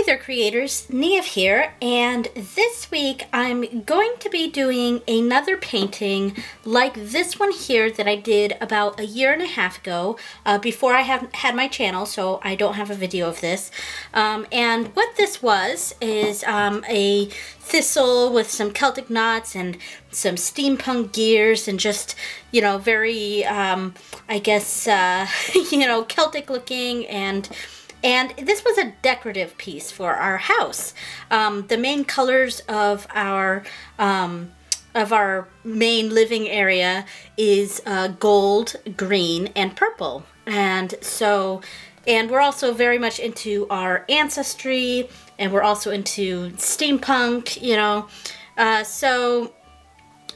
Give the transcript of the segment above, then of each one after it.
there, creators. Niamh here, and this week I'm going to be doing another painting like this one here that I did about 1.5 years ago, before I had my channel, so I don't have a video of this. And what this was is a thistle with some Celtic knots and some steampunk gears and just, you know, very, I guess, you know, Celtic looking, and this was a decorative piece for our house. The main colors of our main living area is gold, green, and purple. And we're also very much into our ancestry, and we're also into steampunk, you know. So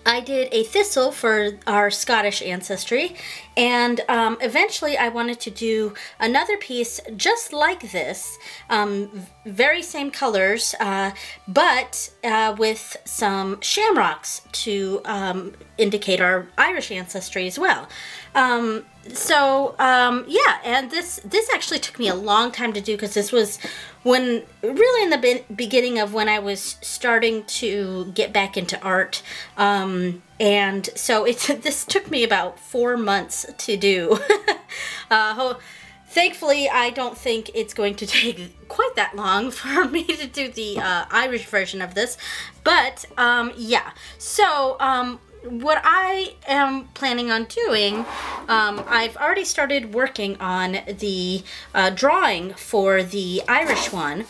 I did a thistle for our Scottish ancestry, and eventually I wanted to do another piece just like this, very same colors, but with some shamrocks to indicate our Irish ancestry as well. Yeah, and this actually took me a long time to do, because this was really in the beginning of when I was starting to get back into art, and so this took me about 4 months to do. Thankfully, I don't think it's going to take quite that long for me to do the Irish version of this, but yeah. So what I am planning on doing, I've already started working on the drawing for the Irish one,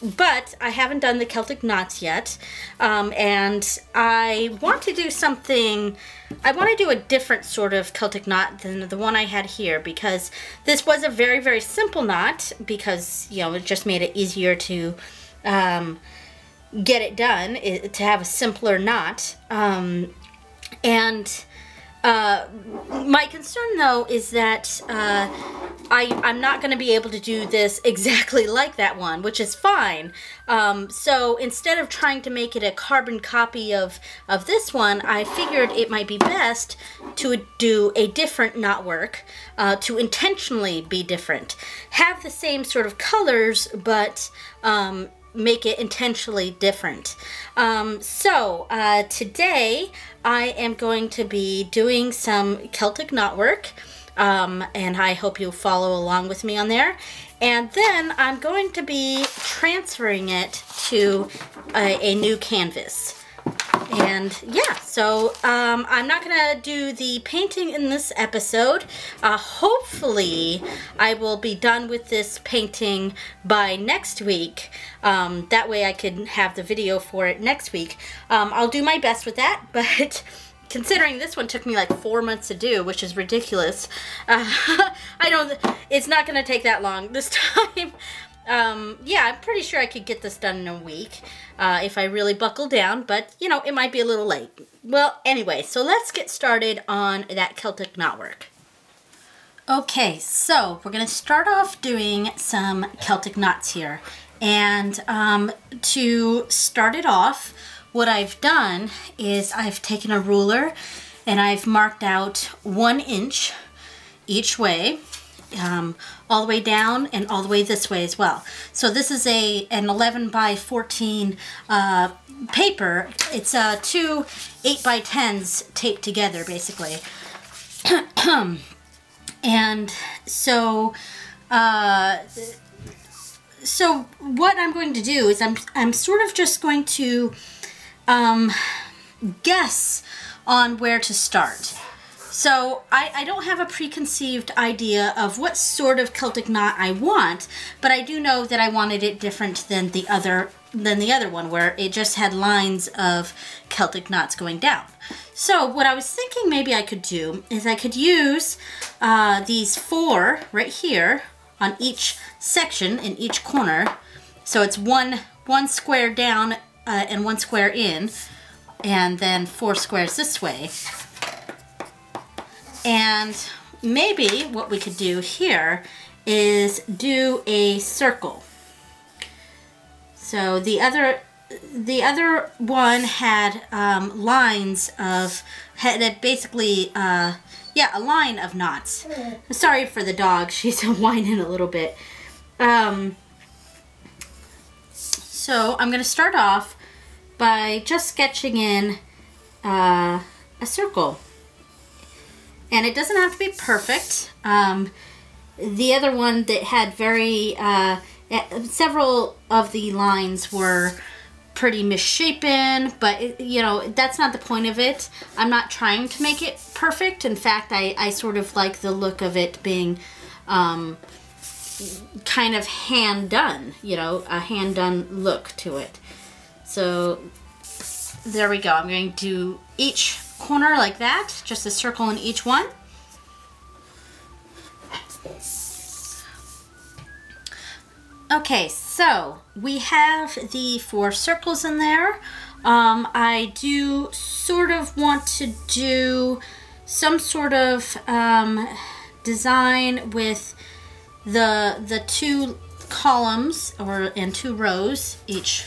but I haven't done the Celtic knots yet, and I want to do something. I want to do a different sort of Celtic knot than the one I had here, because this was a very, very simple knot, because, you know, it just made it easier to get it done, to have a simpler knot. My concern, though, is that I'm not going to be able to do this exactly like that one, which is fine. So instead of trying to make it a carbon copy of this one, I figured it might be best to do a different knotwork, to intentionally be different. Have the same sort of colors, but make it intentionally different. Today I am going to be doing some Celtic knotwork, and I hope you'll follow along with me on there. And then I'm going to be transferring it to a new canvas. And yeah, so I'm not gonna do the painting in this episode. Hopefully I will be done with this painting by next week. That way I can have the video for it next week. I'll do my best with that, but considering this one took me like 4 months to do, which is ridiculous, it's not gonna take that long this time. Yeah, I'm pretty sure I could get this done in a week if I really buckle down, but, you know, it might be a little late. Well, anyway, so let's get started on that Celtic knotwork. Okay, so we're going to start off doing some Celtic knots here. And to start it off, what I've done is I've taken a ruler and I've marked out 1 inch each way. All the way down and all the way this way as well. So this is an 11 by 14 paper. It's 2 8 by 10s taped together, basically. And so what I'm going to do is I'm sort of just going to guess on where to start. So I don't have a preconceived idea of what sort of Celtic knot I want, but I do know that I wanted it different than the other one, where it just had lines of Celtic knots going down. So what I was thinking maybe I could do is I could use these 4 right here on each section in each corner. So it's one square down and 1 square in, and then 4 squares this way. And maybe what we could do here is do a circle. So the other one had lines of, had basically, yeah, a line of knots. Sorry for the dog, she's whining a little bit. So I'm going to start off by just sketching in a circle. And it doesn't have to be perfect. The other one that had several of the lines were pretty misshapen, but you know, that's not the point of it. I'm not trying to make it perfect. In fact, I sort of like the look of it being kind of hand done, you know, a hand done look to it. So there we go. I'm going to do each corner like that, just a circle in each one. Okay, so we have the 4 circles in there. I do sort of want to do some sort of design with the 2 columns and 2 rows each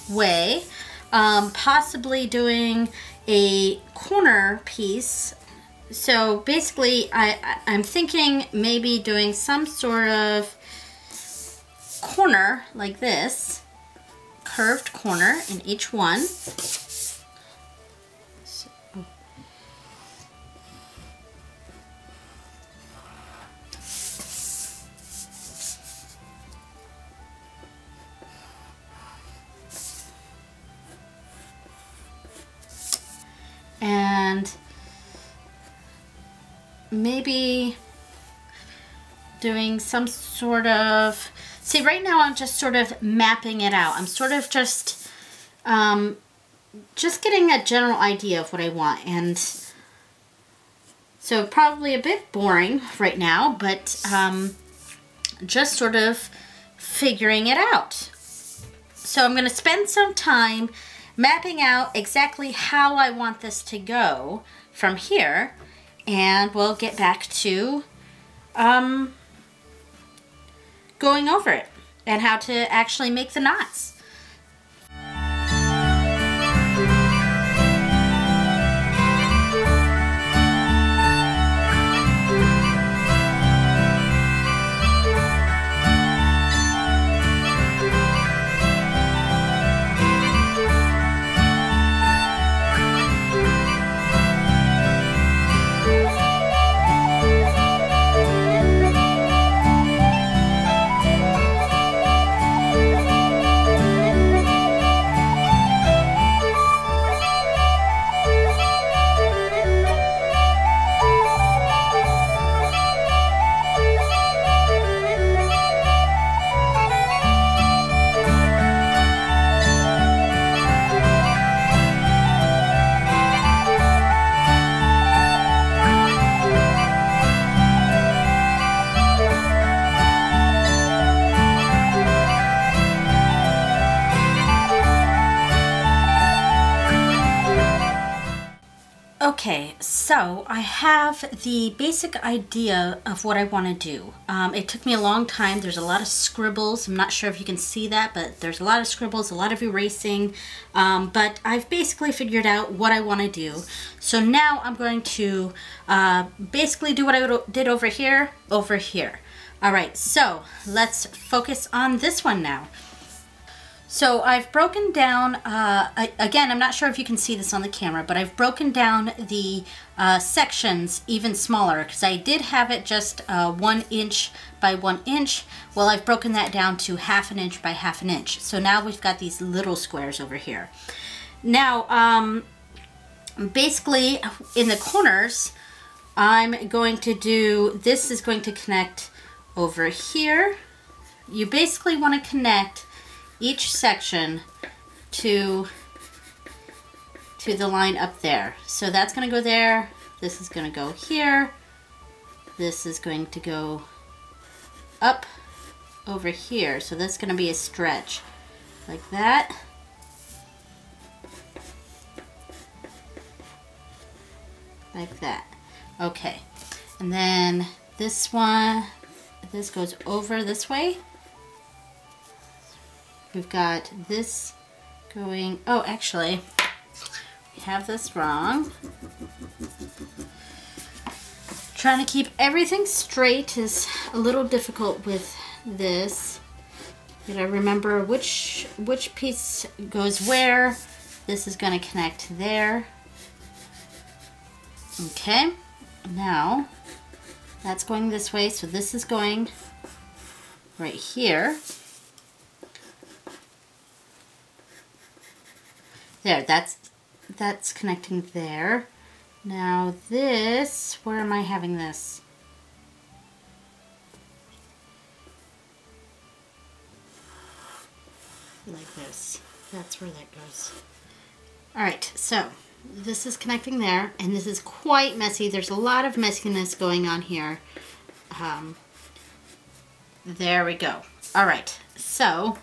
way. Possibly doing a corner piece. So basically I'm thinking maybe doing some sort of corner like this, curved corner in each one. And maybe doing some sort of, see, right now I'm just sort of mapping it out. I'm sort of just getting a general idea of what I want. And so probably a bit boring right now, but just sort of figuring it out. So I'm going to spend some time mapping out exactly how I want this to go from here, and we'll get back to going over it and how to actually make the knots. Okay, so I have the basic idea of what I want to do. It took me a long time. There's a lot of scribbles. I'm not sure if you can see that, but there's a lot of scribbles, a lot of erasing. But I've basically figured out what I want to do. So now I'm going to basically do what I did over here, over here. All right, so let's focus on this one now. So I've broken down, again, I'm not sure if you can see this on the camera, but I've broken down the sections even smaller because I did have it just 1 inch by 1 inch. Well, I've broken that down to 1/2 inch by 1/2 inch. So now we've got these little squares over here. Now, basically in the corners, I'm going to do, this is going to connect over here. You basically want to connect each section to the line up there. So that's going to go there, this is going to go here, this is going to go up over here. So that's going to be a stretch like that. Like that. Okay. And then this one, this goes over this way. We've got this going, oh, actually, we have this wrong. Trying to keep everything straight is a little difficult with this. Gotta remember which piece goes where. This is gonna connect there. Okay, now that's going this way, so this is going right here. There, that's connecting there. Now this, where am I having this? Like this. That's where that goes. Alright, so this is connecting there, and this is quite messy. There's a lot of messiness going on here. There we go. Alright, so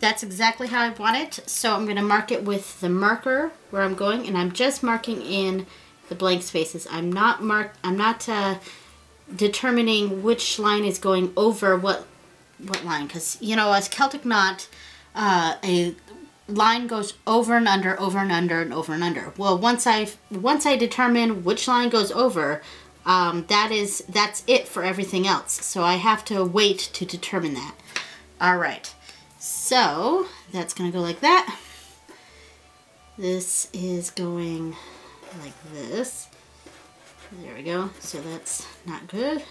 that's exactly how I want it. So I'm going to mark it with the marker where I'm going, and I'm just marking in the blank spaces. I'm not determining which line is going over what line, because you know, as Celtic knot, a line goes over and under, over and under, and over and under. Well, once I determine which line goes over, that's it for everything else. So I have to wait to determine that. All right. So that's gonna go like that. This is going like this. There we go. So that's not good.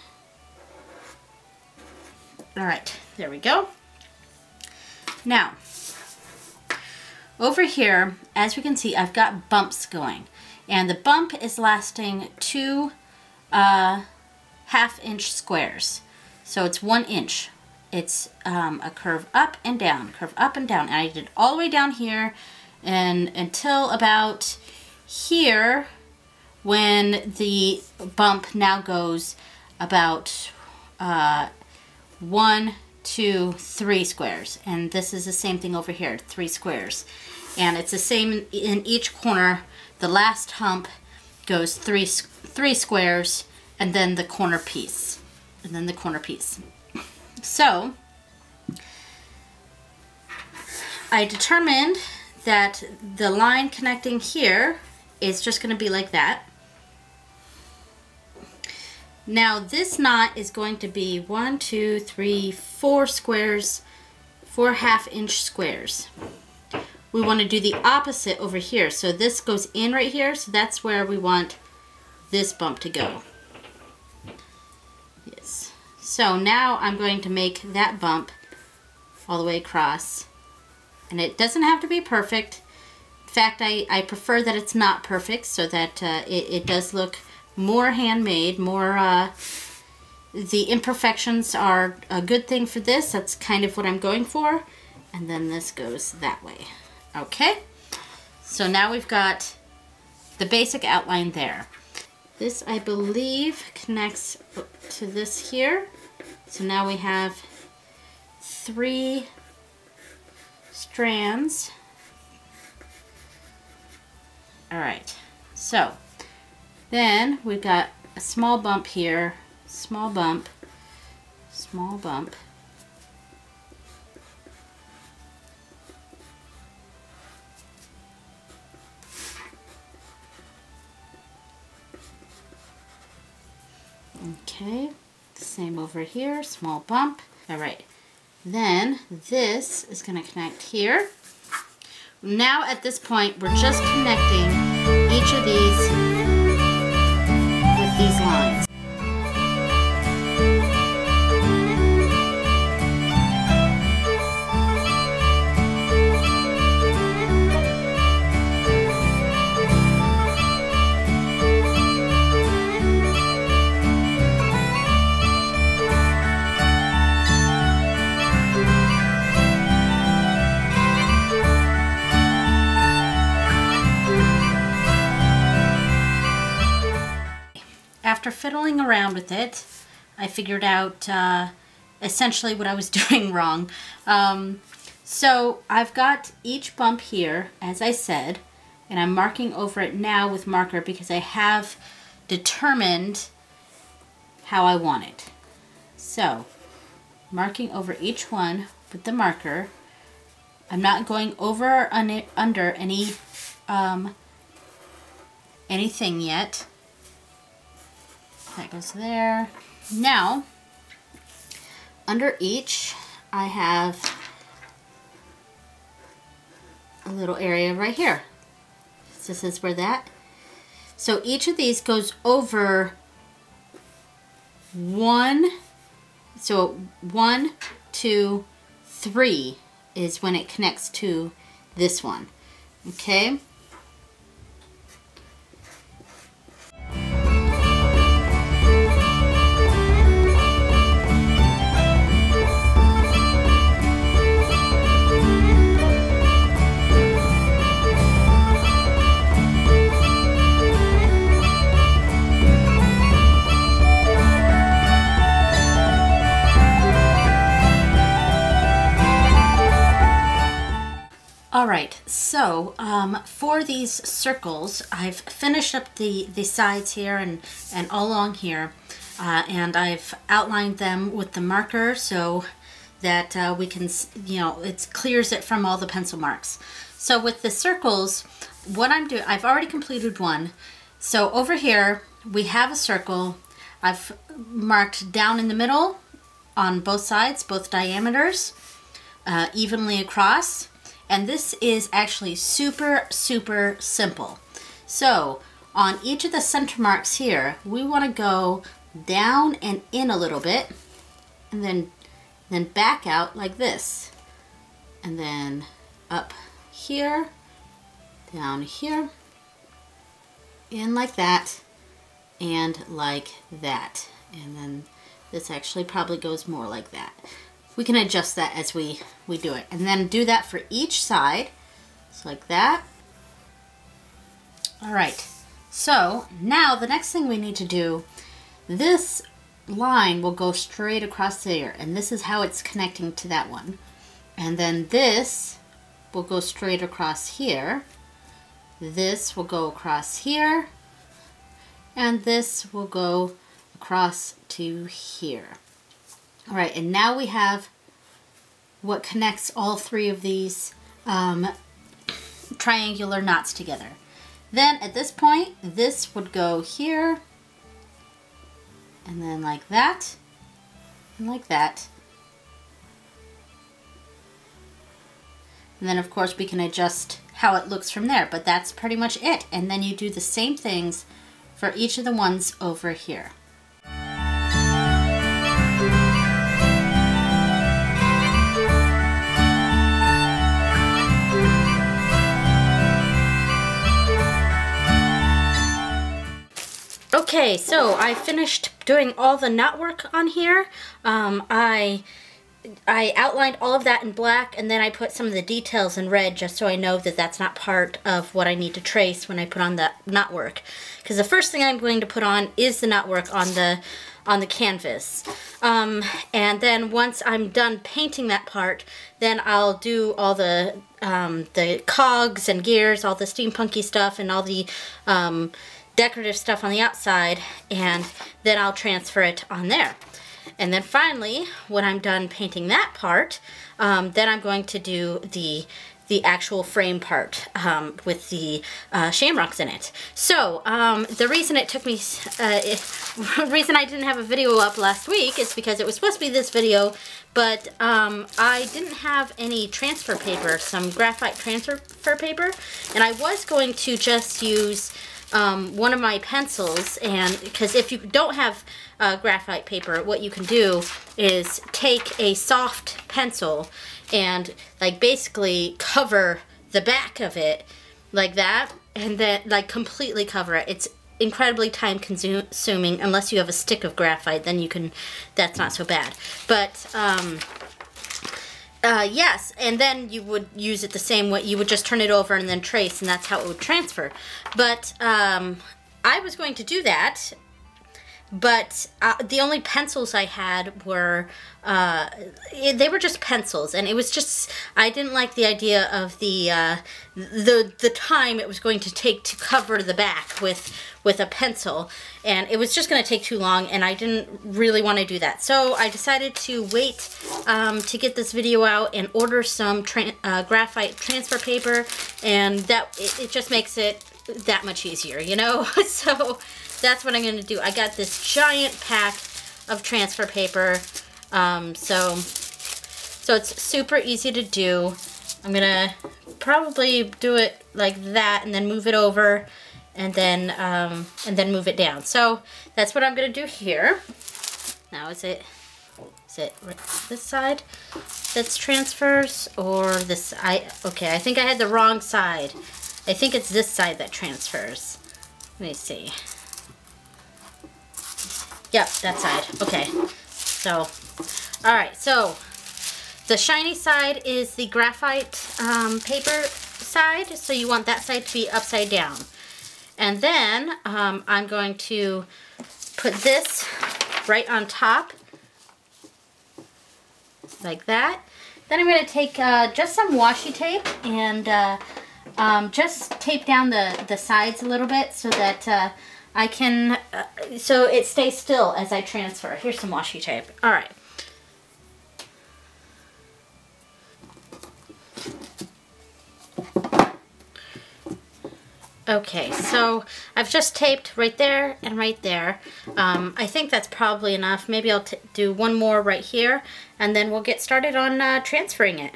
All right, there we go. Now, over here, as we can see, I've got bumps going, and the bump is lasting 2 half-inch squares. So it's 1 inch. It's a curve up and down, and I did all the way down here and until about here, when the bump now goes about 1, 2, 3 squares, and this is the same thing over here, 3 squares, and it's the same in each corner. The last hump goes 3 squares, and then the corner piece, So I determined that the line connecting here is just going to be like that. Now this knot is going to be 1, 2, 3, 4 squares, 4 half-inch squares. We want to do the opposite over here. So this goes in right here, so that's where we want this bump to go. Yes. So now I'm going to make that bump all the way across. And it doesn't have to be perfect. In fact, I prefer that it's not perfect, so that it does look more handmade, more, the imperfections are a good thing for this. That's kind of what I'm going for. And then this goes that way. Okay, so now we've got the basic outline there. This, I believe, connects to this here. So now we have 3 strands. All right, so then we've got a small bump here, small bump, small bump. Okay, same over here, small bump. All right, then this is going to connect here. Now at this point, we're just connecting each of these with these lines. After fiddling around with it, I figured out essentially what I was doing wrong. So I've got each bump here, as I said, and I'm marking over it now with marker because I have determined how I want it. So marking over each one with the marker. I'm not going over or under any anything yet. That goes there. Now, under each, I have a little area right here. So this is where that. So each of these goes over one. So 1, 2, 3 is when it connects to this one. Okay. Alright, so for these circles, I've finished up the sides here and all along here, and I've outlined them with the marker so that we can, you know, it clears it from all the pencil marks. So with the circles, what I'm doing, I've already completed one. So over here, we have a circle. I've marked down in the middle on both sides, both diameters, evenly across. And this is actually super, super simple. So on each of the center marks here, we want to go down and in a little bit, and then back out like this. And then up here, down here, in like that, and like that. And then this actually probably goes more like that. We can adjust that as we do it. And then do that for each side. Just like that. All right. So now the next thing we need to do, this line will go straight across there. And this is how it's connecting to that one. And then this will go straight across here. This will go across here. And this will go across to here. All right, and now we have what connects all three of these triangular knots together. Then at this point, this would go here, and then like that, and like that. And then of course we can adjust how it looks from there, but that's pretty much it. And then you do the same things for each of the ones over here. Okay, so I finished doing all the knot work on here. I outlined all of that in black, and then I put some of the details in red just so I know that that's not part of what I need to trace when I put on the knot work. Because the first thing I'm going to put on is the knot work on the canvas. And then once I'm done painting that part, then I'll do all the cogs and gears, all the steampunky stuff, and all the decorative stuff on the outside, and then I'll transfer it on there. And then finally, when I'm done painting that part, then I'm going to do the actual frame part with the shamrocks in it. So the reason it took me, reason I didn't have a video up last week is because it was supposed to be this video, but I didn't have any transfer paper, some graphite transfer paper, and I was going to just use one of my pencils, and because if you don't have graphite paper, what you can do is take a soft pencil and like basically cover the back of it like that, and then like completely cover it. It's incredibly time consuming. Unless you have a stick of graphite, then you can, that's not so bad. But yes, and then you would use it the same way. You would just turn it over and then trace, and that's how it would transfer. But I was going to do that, but the only pencils I had were, they were just pencils, and it was just, I didn't like the idea of the time it was going to take to cover the back with a pencil, and it was just going to take too long, and I didn't really want to do that. So I decided to wait to get this video out and order some graphite transfer paper, and that it just makes it that much easier, you know? So that's what I'm going to do. I got this giant pack of transfer paper, so it's super easy to do. I'm gonna probably do it like that and then move it over and then move it down. So that's what I'm gonna do here. Now is it right this side that's transfers or this? Okay, I think I had the wrong side. I think it's this side that transfers. Let me see. Yep, that side. Okay. So, all right. So the shiny side is the graphite paper side. So you want that side to be upside down. And then I'm going to put this right on top, like that. Then I'm going to take just some washi tape and just tape down the sides a little bit so that I can, so it stays still as I transfer. Here's some washi tape. All right. Okay, so I've just taped right there and right there. I think that's probably enough. Maybe I'll do one more right here, and then we'll get started on transferring it.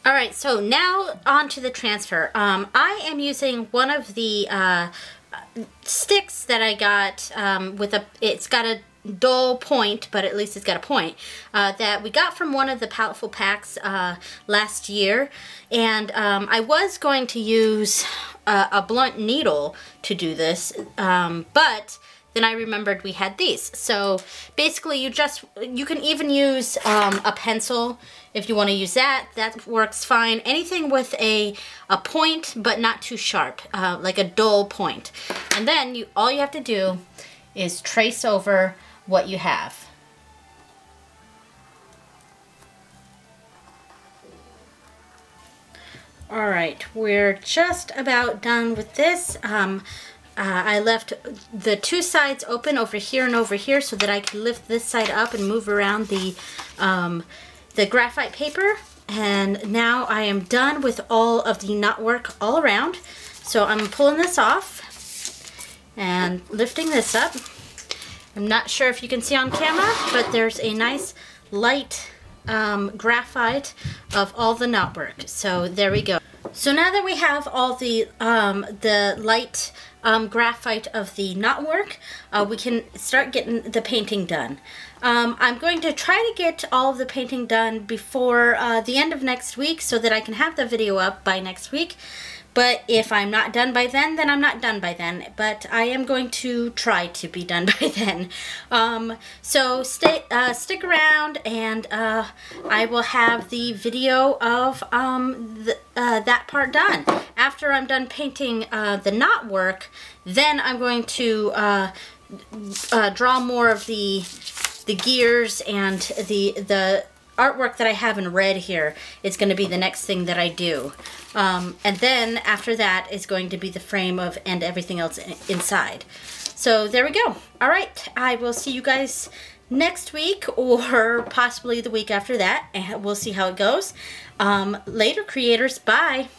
All right, so now on to the transfer. I am using one of the sticks that I got it's got a dull point, but at least it's got a point, that we got from one of the Paletful packs last year. And I was going to use a blunt needle to do this, but then I remembered we had these. So basically you can even use a pencil if you want to use that. That works fine. Anything with a point but not too sharp, like a dull point. And then all you have to do is trace over what you have. All right, we're just about done with this. I left the two sides open over here and over here so that I could lift this side up and move around the graphite paper. And now I am done with all of the knotwork all around. So I'm pulling this off and lifting this up. I'm not sure if you can see on camera, but there's a nice light graphite of all the knotwork. So there we go. So now that we have all the light graphite of the knotwork, we can start getting the painting done. I'm going to try to get all of the painting done before the end of next week so that I can have the video up by next week. But if I'm not done by then I'm not done by then. But I am going to try to be done by then. So stick around, and I will have the video of that part done. After I'm done painting the knotwork, then I'm going to draw more of the gears, and the artwork that I have in red here is going to be the next thing that I do. And then after that is going to be the frame and everything else inside. So there we go. All right, I will see you guys next week or possibly the week after that, and we'll see how it goes. Later, creators. Bye.